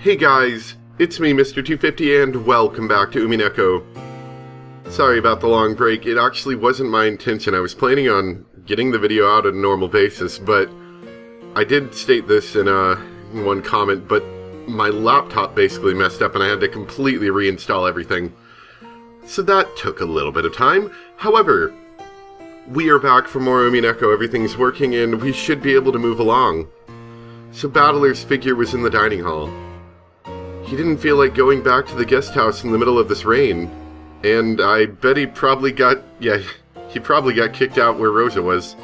Hey guys, it's me, Mr. 250, and welcome back to Umineko. Sorry about the long break, it actually wasn't my intention. I was planning on getting the video out on a normal basis, but I did state this in one comment, but my laptop basically messed up and I had to completely reinstall everything. So that took a little bit of time. However, we are back for more Umineko, everything's working, and we should be able to move along. So Battler's figure was in the dining hall. He didn't feel like going back to the guest house in the middle of this rain, and I bet he probably got kicked out where Rosa was.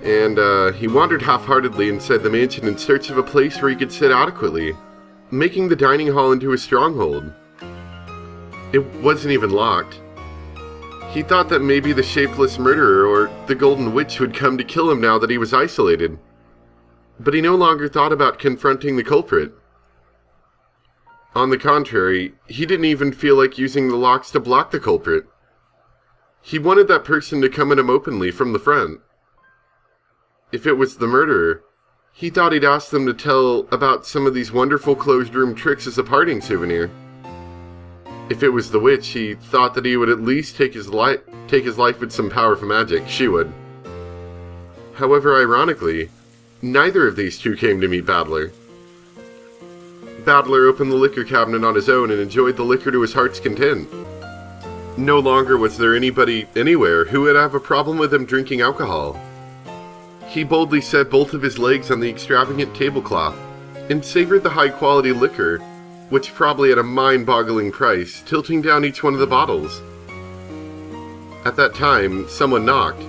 And he wandered half-heartedly inside the mansion in search of a place where he could sit adequately, making the dining hall into a stronghold. It wasn't even locked. He thought that maybe the shapeless murderer or the golden witch would come to kill him now that he was isolated. But he no longer thought about confronting the culprit. On the contrary, he didn't even feel like using the locks to block the culprit. He wanted that person to come at him openly from the front. If it was the murderer, he thought he'd ask them to tell about some of these wonderful closed room tricks as a parting souvenir. If it was the witch, he thought that he would at least take his life with some powerful magic. She would. However, ironically, neither of these two came to meet Battler. Battler opened the liquor cabinet on his own and enjoyed the liquor to his heart's content. No longer was there anybody anywhere who would have a problem with him drinking alcohol. He boldly set both of his legs on the extravagant tablecloth and savored the high-quality liquor, which probably had a mind-boggling price, tilting down each one of the bottles. At that time, someone knocked.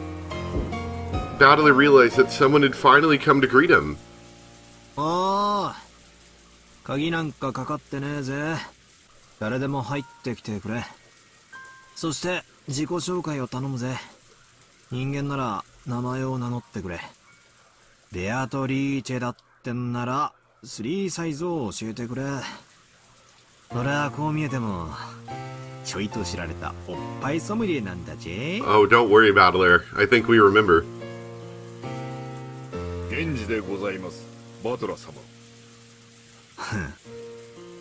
Battler realized that someone had finally come to greet him. Oh, 鍵なんかかかってねえぜ。誰でも入ってきてくれ。そして自己紹介を頼むぜ。人間なら名前を名乗ってくれ。ベアトリーチェだってんなら3サイズを教えてくれ。俺はこう見えてもちょいと知られたおっぱいソムリエなんだぜ。Oh, don't worry, Battler. I think we remember. 源氏でございます。バトラ様。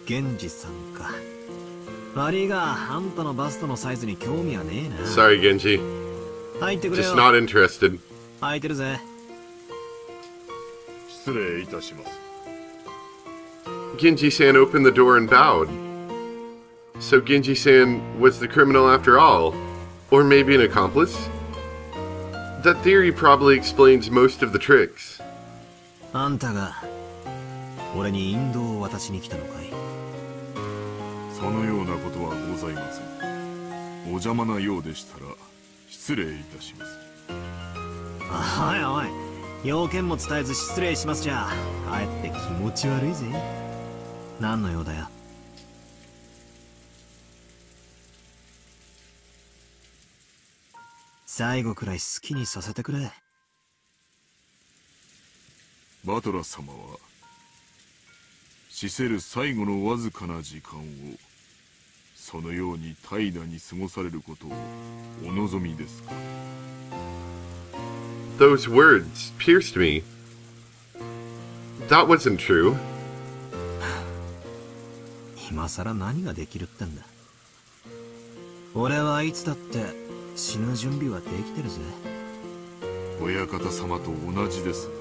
源氏さんか。悪いが、あんたのバストのサイズに興味はねえな。Sorry, Kinji. 入ってくれよ。Just not interested. 空いてるぜ。失礼いたします。Kinji-san opened the door and bowed. So Kinji-san was the criminal after all. Or maybe an accomplice? That theory probably explains most of the tricks. あんたが俺に引導を渡しに来たのかい？そのようなことはございません。お邪魔なようでしたら失礼いたします。おいおい、要件も伝えず失礼しますじゃかえって気持ち悪いぜ。何の用だよ。最後くらい好きにさせてくれ。バトラ様は死せる最後のわずかな時間をそのように怠惰に過ごされることをお望みですか？ Those words pierced me. That wasn't true. 今さら何ができるってんだ。俺はいつだって死ぬ準備はできてるぜ。親方様と同じですが、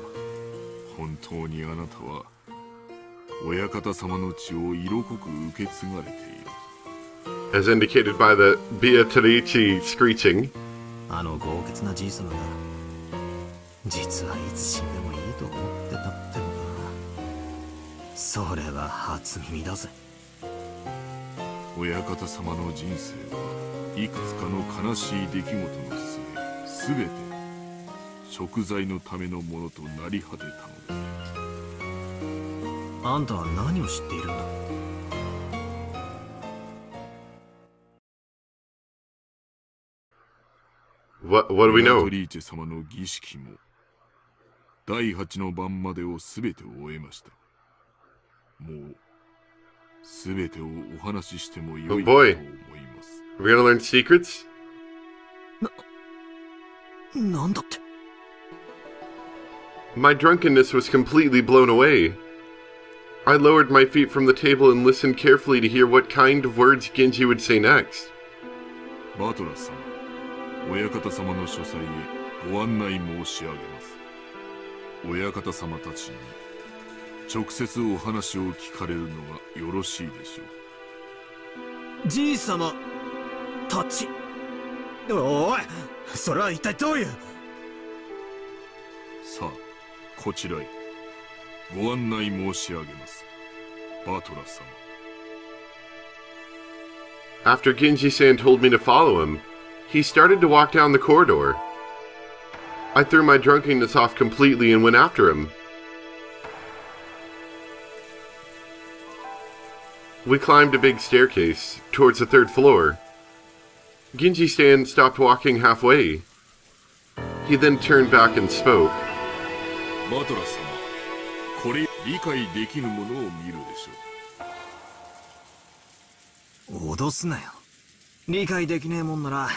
本当にあなたは親方様の血を色濃く受け継がれている。As indicated by the Pt.1 screeching. あの豪傑なじいさまが実はいつ死んでもいいと思ってたってのか。それは初耳だぜ。親方様の人生はいくつかの悲しい出来事の末、すべて贖罪のためのものとなり果てたのです。あんたは何を知っているんだ。What do we know? トリーチェ様の儀式も第8の晩までをすべて終えました。もうすべてをお話ししてもよいと思います。Are we gonna learn secrets? なんだって。My drunkenness was completely blown away. I lowered my feet from the table and listened carefully to hear what kind of words Kinji would say next. バトラ様、親方様の書斎へご案内申し上げます。親方様たちに直接お話を聞かれるのがよろしいでしょう。じい様たち。おい、それは一体どういう。さあ、こちらへご案内申し上げます。バトラ様。After Kinji-san told me to follow him, he started to walk down the corridor. I threw my drunkenness off completely and went after him. We climbed a big staircase towards the third floor. Kinji-san stopped walking halfway. He then turned back and spoke. バトラ様、これ理解できぬものを見るでしょう。脅すなよ。理解できねえもんなら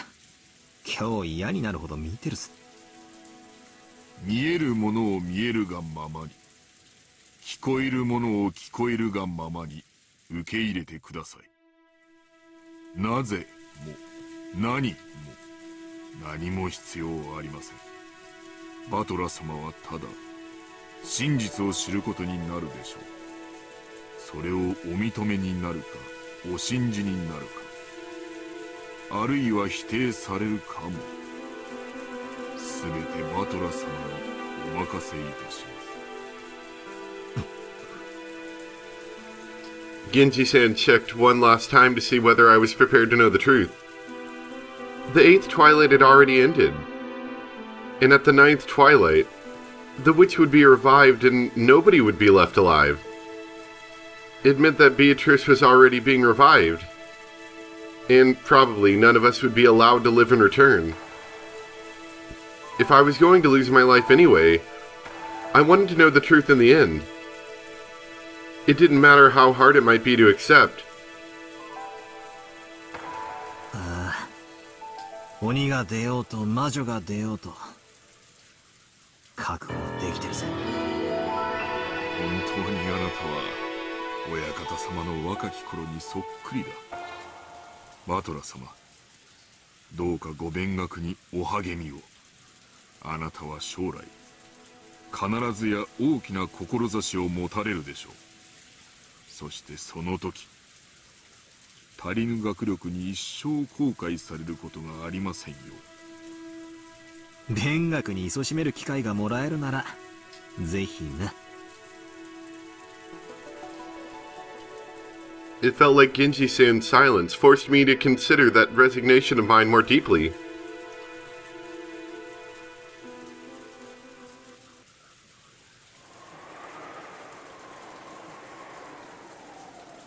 今日嫌になるほど見てるぜ。見えるものを見えるがままに、聞こえるものを聞こえるがままに受け入れてください。なぜも何も必要はありません。バトラ様はただ真実を知ることになるでしょう。それをお認めになるかお信じになるか、あるいは否定されるかも。すべてバトラ様にお任せいたします。Kinji-san checked one last time to see whether I was prepared to know the truth. The 8th twilight had already ended, and at the 9th twilight, the witch would be revived and nobody would be left alive. It meant that Beatrice was already being revived, and probably none of us would be allowed to live in return. If I was going to lose my life anyway, I wanted to know the truth in the end. It didn't matter how hard it might be to accept. 鬼が出ようと魔女が出ようと覚悟できてるぜ。本当にあなたは親方様の若き頃にそっくりだ。バトラ様、どうかご勉学にお励みを。あなたは将来必ずや大きな志を持たれるでしょう。そしてその時、足りぬ学力に一生後悔されることがありませんよ。勉学に勤しめる機会がもらえるならぜひな。It felt like Kinji-san's silence forced me to consider that resignation of mine more deeply.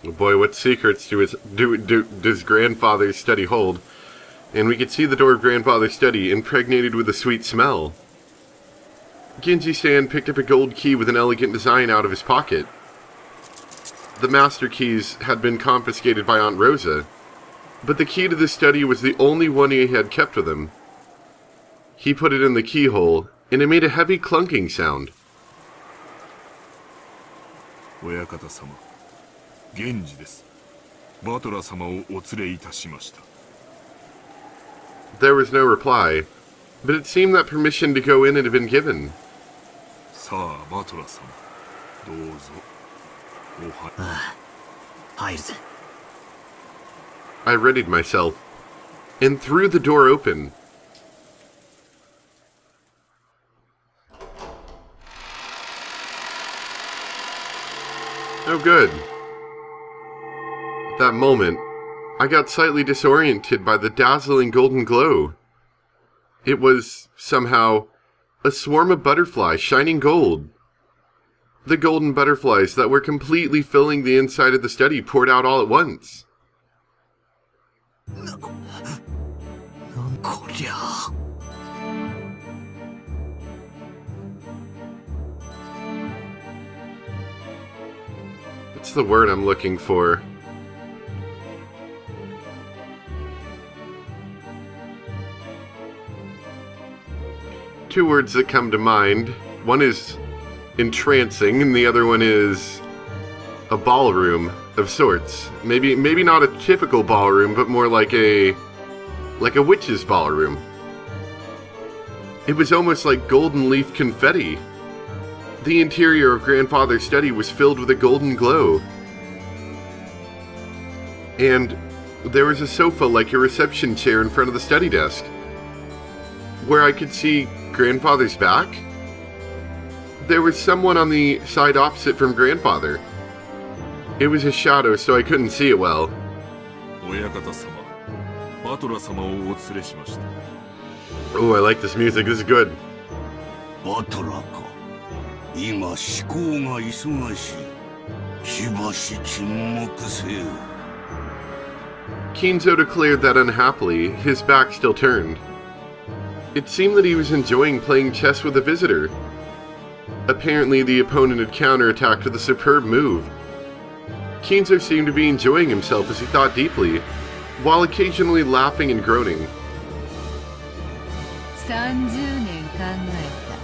Oh boy, what secrets does grandfather's study hold? And we could see the door of grandfather's study impregnated with a sweet smell. Kinji-san picked up a gold key with an elegant design out of his pocket. The master keys had been confiscated by Aunt Rosa, but the key to the study was the only one he had kept with him. He put it in the keyhole, and it made a heavy clunking sound. 親方様、源氏です。バトラ様をお連れいたしました。There was no reply, but it seemed that permission to go in had been given. さあ、バトラ様、どうぞ。入るぜ。I readied myself, and threw the door open. Oh good. At that moment, I got slightly disoriented by the dazzling golden glow. It was, somehow, a swarm of butterflies shining gold. The golden butterflies that were completely filling the inside of the study poured out all at once. What's the word I'm looking for? Two words that come to mind. One is entrancing, and the other one is a ballroom of sorts. Maybe not a typical ballroom, but more like a witch's ballroom. It was almost like golden leaf confetti. The interior of Grandfather's study was filled with a golden glow. And there was a sofa like a reception chair in front of the study desk, where I could see Grandfather's back. There was someone on the side opposite from Grandfather. It was a shadow, so I couldn't see it well. Oh, I like this music. This is good. Kinzo declared that unhappily, his back still turned. It seemed that he was enjoying playing chess with a visitor. Apparently, the opponent had counterattacked with a superb move. Kinzo seemed to be enjoying himself as he thought deeply, while occasionally laughing and groaning. 30年考えた。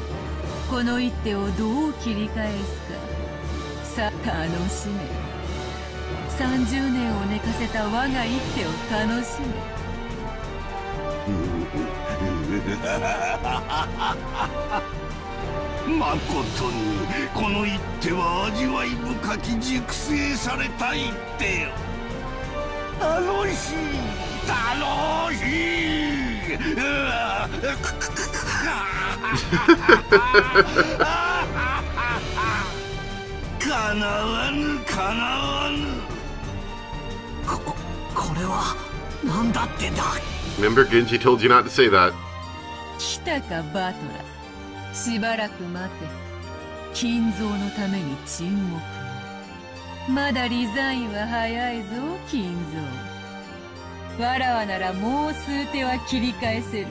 この一手をどう切り返すか。さあ楽しめ。30年を寝かせた我が一手を楽しめ。まことにこの一手は味わい深き熟成された一手よ。楽しい楽しい。かなわぬかなわぬ。これは何だってんだ。 Remember, Genji told you not to say that. 来たかバトラ。しばらく待て。金蔵のために沈黙。まだリザインは早いぞ、金蔵。わらわならもう数手は切り返せる。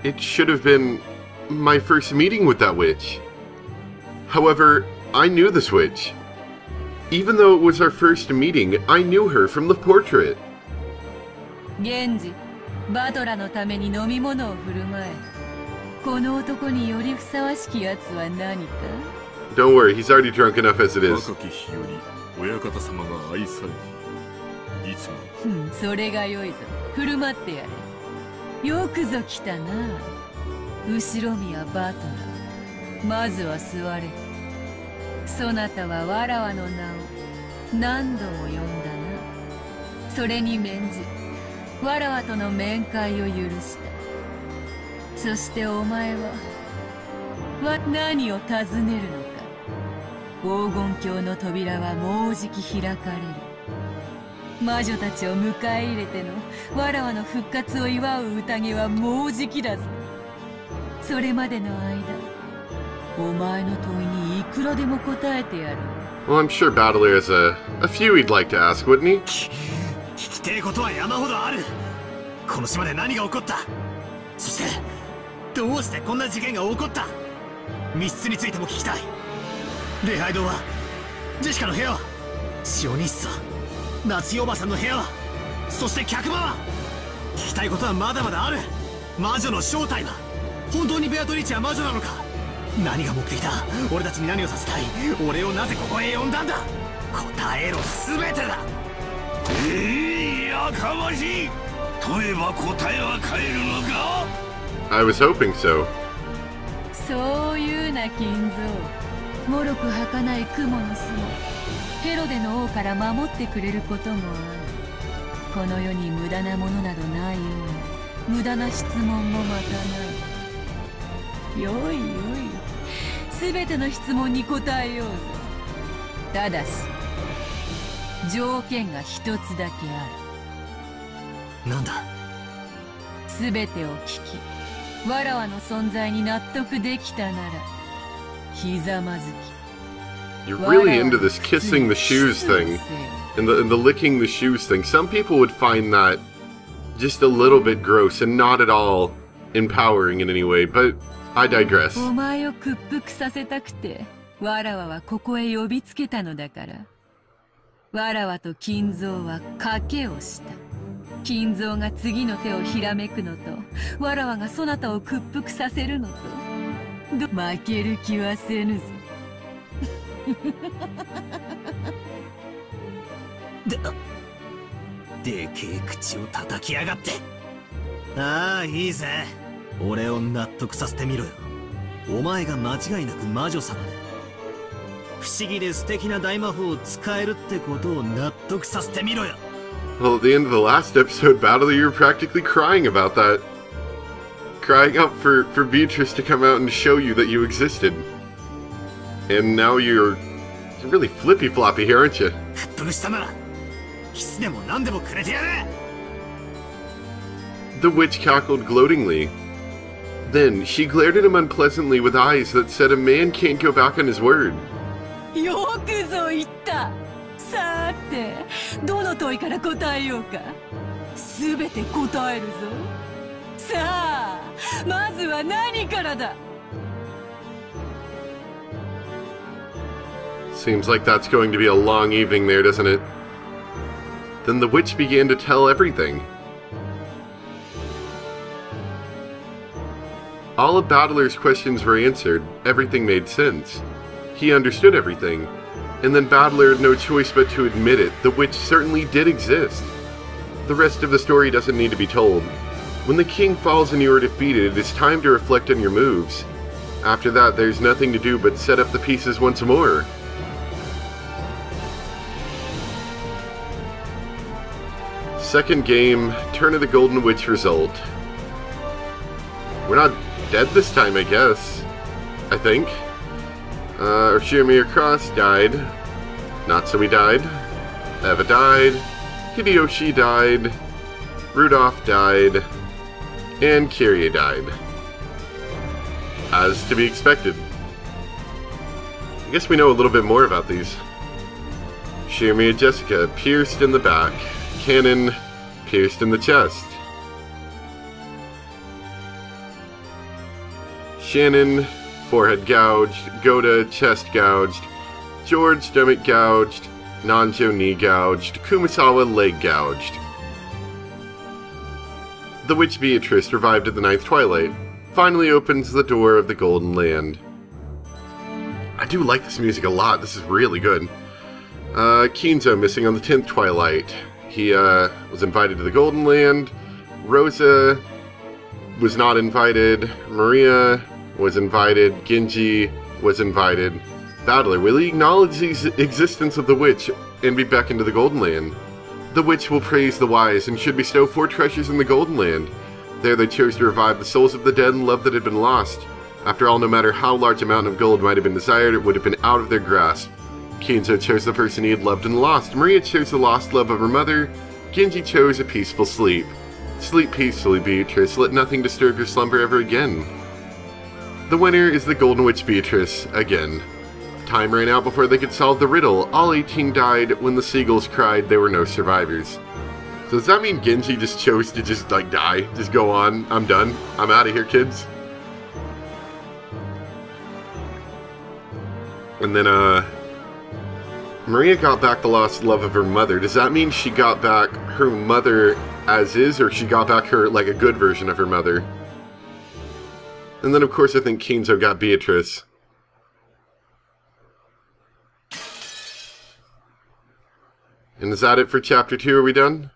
It should have been my first meeting with that witch. However, I knew this witch. Even though it was our first meeting, I knew her from the portrait. 源氏、バトラのために飲み物を振る舞え。この男によりふさわしきやつは何か Don't worry, he's already drunk enough as it is. 若き日より親方様が愛されていつも。それがよいぞ。振る舞ってやれ。よくぞ来たな。後ろ宮バトラ。まずは座れ。そなたはわらわの名を何度も呼んだな。それに免じ、わらわとの面会を許した。そしてお前は何を尋ねるのか。黄金鏡の扉はもうじき開かれる。魔女たちを迎え入れてのわらわの復活を祝う宴はもうじきだぞ。それまでの間、お前の問いにいくらでも答えてやる。Well, I'm sure Battler has a few he'd like to ask, wouldn't he? 聞きてえことは山ほどある。この島で何が起こった？そしてどうしてこんな事件が起こった？密室についても聞きたい。礼拝堂は、ジェシカの部屋は、シオニッサ、夏代おばさんの部屋は、そして客場は。聞きたいことはまだまだある。魔女の正体は本当にベアトリーチは魔女なのか？何が目的だ？俺たちに何をさせたい？俺をなぜここへ呼んだんだ？答えろ、全てだ。やかましい。問えば答えは変えるのか？ I was hoping so. そういうな金蔵。もろく儚い雲の巣もヘロデの王から守ってくれることもある。この世に無駄なものなどないように、無駄な質問もまたない。よいよい、すべての質問に答えようぞ。ただし条件が一つだけある。なんだ？すべてを聞き、わらわの存在に納得できたなら、ひざまずき。 You're really into this kissing the shoes thing and the licking the shoes thing. Some people would find that just a little bit gross and not at all empowering in any way, but I digress. お前を屈服させたくて、わらわはここへ呼びつけたのだから。わらわと金蔵は賭けをした。金蔵が次の手をひらめくのと、わらわがそなたを屈服させるのと、負ける気はせぬぞ。でけえ口を叩きやがって。ああ、いいぜ。俺を納得させてみろよ。お前が間違いなく魔女様で、不思議で素敵な大魔法を使えるってことを納得させてみろよ。Well, at the end of the last episode, Battler, you were practically crying about that. Crying out for Beatrice to come out and show you that you existed. And now you're really flippy-floppy here, aren't you? 屈服したなら、キスでも何でもくれてやれ。 The witch cackled gloatingly. Then she glared at him unpleasantly with eyes that said a man can't go back on his word. よくぞ言った。さて、どの問いから答えようか。すべて答えるぞ。さあ、まずは何からだ。Seems like that's going to be a long evening there, doesn't it? Then the witch began to tell everything. All of Battler's questions were answered. Everything made sense. He understood everything. And then Battler had no choice but to admit it. The witch certainly did exist. The rest of the story doesn't need to be told. When the king falls and you are defeated, it is time to reflect on your moves. After that, there's nothing to do but set up the pieces once more. Second game, Turn of the Golden Witch result. We're not dead this time, I guess. I think. Urshimir Cross died. Natsumi died. Eva died. Hideyoshi died. Rudolph died. And Kirie died. As to be expected. I guess we know a little bit more about these. Shirmia Jessica, pierced in the back. Cannon, pierced in the chest. Shannon, forehead gouged. Goda, chest gouged. George, stomach gouged. Nanjo, knee gouged. Kumasawa, leg gouged. The witch Beatrice, revived at the 9th twilight, finally opens the door of the Golden Land. I do like this music a lot. This is really good. Kinzo, missing on the 10th twilight. He was invited to the Golden Land. Rosa was not invited. Maria was invited. Kinji was invited. Battler, will he acknowledge the existence of the witch and be beckoned to the Golden Land? The witch will praise the wise and should bestow 4 treasures in the Golden Land. There they chose to revive the souls of the dead and love that had been lost. After all, no matter how large a mountain of gold might have been desired, it would have been out of their grasp. Kinzo chose the person he had loved and lost. Maria chose the lost love of her mother. Kinji chose a peaceful sleep. Sleep peacefully, Beatrice. Let nothing disturb your slumber ever again. The winner is the Golden Witch Beatrice, again. Time ran out before they could solve the riddle. All 18 died when the seagulls cried there were no survivors. So does that mean Genji just chose to just, like, die? Just go on, I'm done, I'm out of here, kids? And then, Maria got back the lost love of her mother. Does that mean she got back her mother as is, or she got back her, like, a good version of her mother? And then, of course, I think Kinzo got Beatrice. And is that it for Chapter 2? Are we done?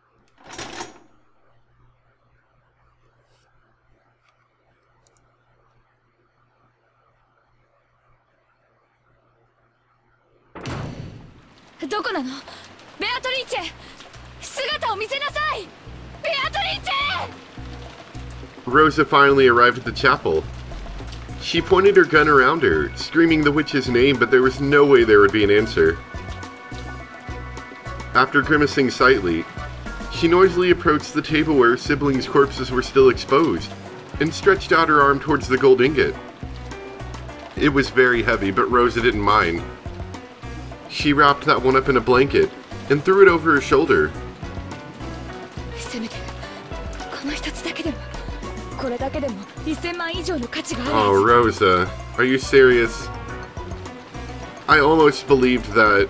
Rosa finally arrived at the chapel. She pointed her gun around her, screaming the witch's name, but there was no way there would be an answer. After grimacing slightly, she noisily approached the table where her siblings' corpses were still exposed, and stretched out her arm towards the gold ingot. It was very heavy, but Rosa didn't mind. She wrapped that one up in a blanket, and threw it over her shoulder. Oh, Rosa, are you serious? I almost believed that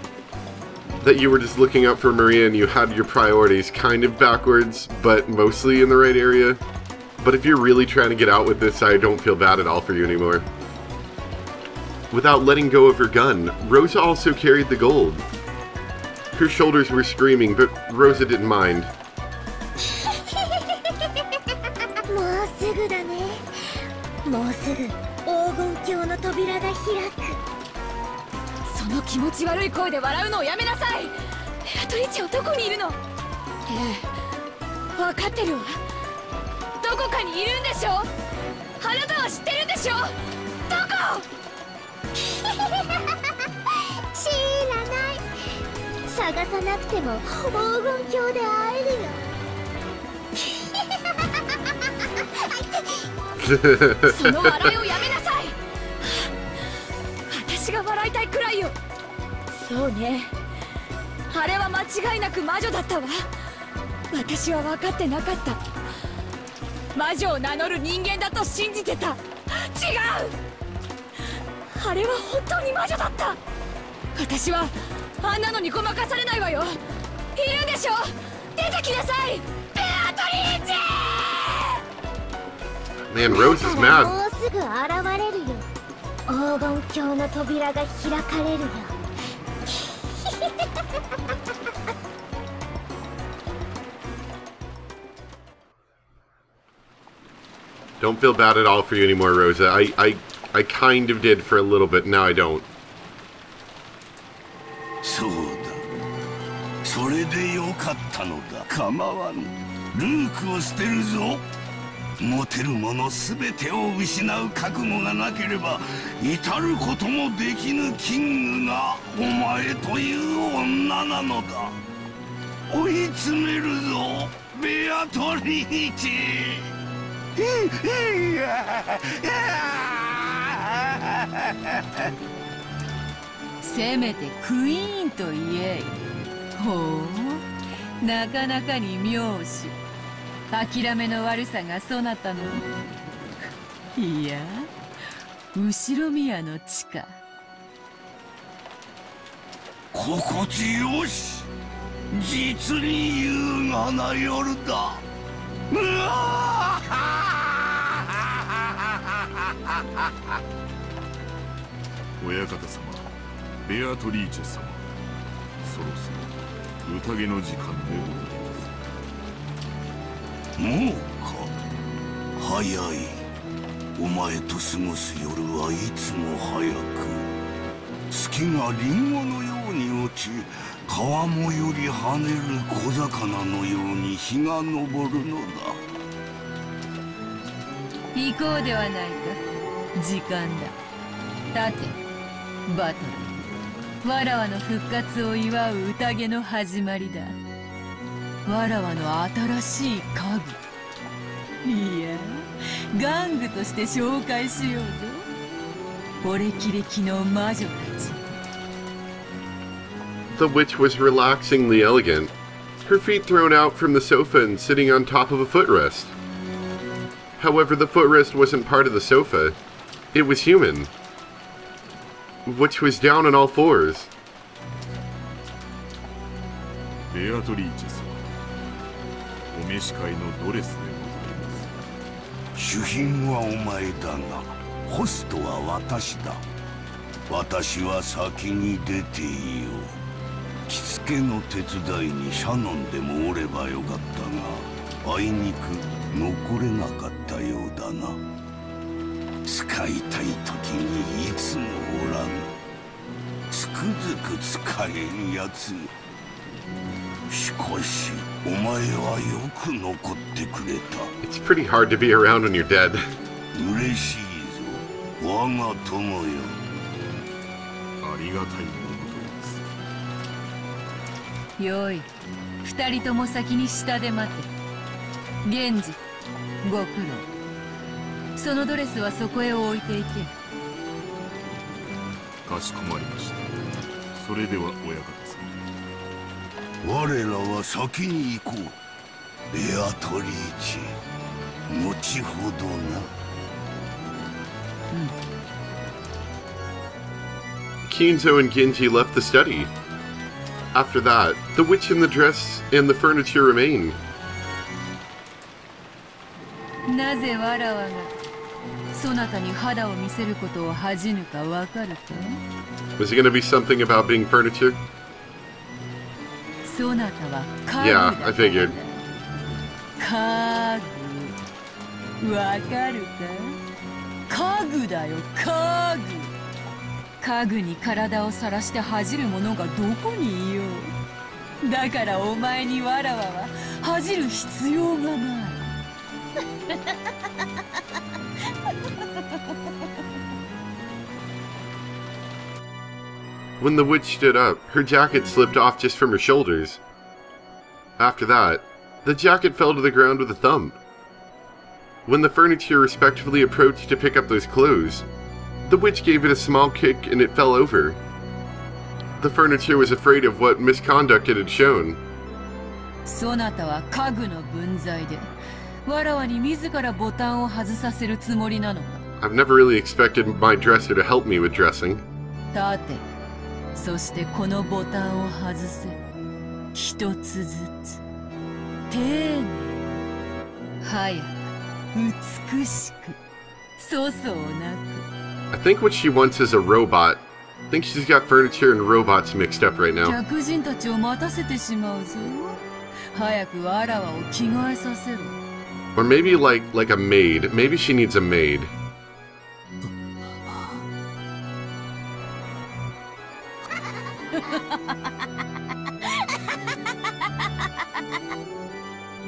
that you were just looking out for Maria and you had your priorities kind of backwards, but mostly in the right area. But if you're really trying to get out with this, I don't feel bad at all for you anymore. Without letting go of her gun, Rosa also carried the gold. Her shoulders were screaming, but Rosa didn't mind. Man, Rose is mad. Don't feel bad at all for you anymore, Rosa. I kind of did for a little bit, now I don't. そうだ。それでよかったのだ。構わぬ。ルークを捨てるぞ。持てるものすべてを失う覚悟がなければ至ることもできぬキングがお前という女なのだ。追い詰めるぞ、ベアトリーチ。せめてクイーンと言え。ほう、なかなかに妙手。諦めの悪さがそなたの。いや、後ろ宮の地下。心地よし。実に優雅な夜だ。うわ親方様、ベアトリーチェ様、そろそろ宴の時間でございます。もうか。早い。お前と過ごす夜はいつも早く。月がリンゴのように落ち、川面より跳ねる小魚のように日が昇るのだ。行こうではないか。時間だ。立て、バトル。わらわの復活を祝う宴の始まりだ。わらわの新しい家具。いや、玩具として紹介しようぞ。俺キレキの魔女たち。The witch was relaxingly elegant, her feet thrown out from the sofa and sitting on top of a footrest. However, the footrest wasn't part of the sofa. It was human. Witch was down on all fours. ベアトリーチェ様、お召し替えのドレスでございます。主賓はお前だが、ホストは私だ。私は先に出ていよう。着付けの手伝いにシャノンでもおればよかったが、あいにく残れなかったようだな。使いたい時にいつもおらぬ。つくづく使えんやつ。しかしお前はよく残ってくれた。 It's pretty hard to be around when you're dead. 嬉しいぞ、我が友よ。ありがたいものです。よい、二人とも先に下で待て。源氏、ご苦労。そのドレスはそこへ置いていけ。かしこまりました。それでは親方様。我らは先に行こう。ベアトリーチェ、後ほどな。Kinzo and Kinji left the study. After that, the witch and the dress and the furniture remain. なぜわらわがそなたに肌を見せることを恥じぬかわかるか？ Was it going to be something about being furniture? そなたは家具だ。 Yeah, I figured. 家具。わかるか？家具だよ、家具。家具に体をさらして恥じる者がどこにいよう。だからお前にわらわは恥じる必要がない。When the witch stood up, her jacket slipped off just from her shoulders. After that, the jacket fell to the ground with a thump. When the furniture respectfully approached to pick up those clothes, the witch gave it a small kick and it fell over. The furniture was afraid of what misconduct it had shown. そなたは家具の分際でわらわに自らボタンを外させるつもりなのか？ I've never really expected my dresser to help me with dressing. 立て。そしてこのボタンを外せ。一つずつ。丁寧。早く。美しく。粗相なく。 I think what she wants is a robot. I think she's got furniture and robots mixed up right now. 客人たちを待たせてしまうぞ。早くわらわを着替えさせろ。 Or maybe like a maid. Maybe she needs a maid.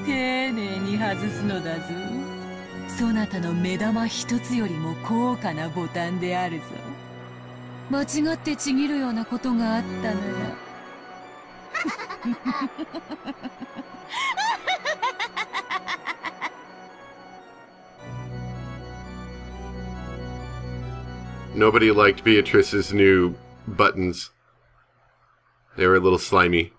丁寧に外すのだぞ。そなたの目玉一つよりも高価なボタンであるぞ。間違ってちぎるようなことがあったなら。Nobody liked Beatrice's new buttons. They were a little slimy.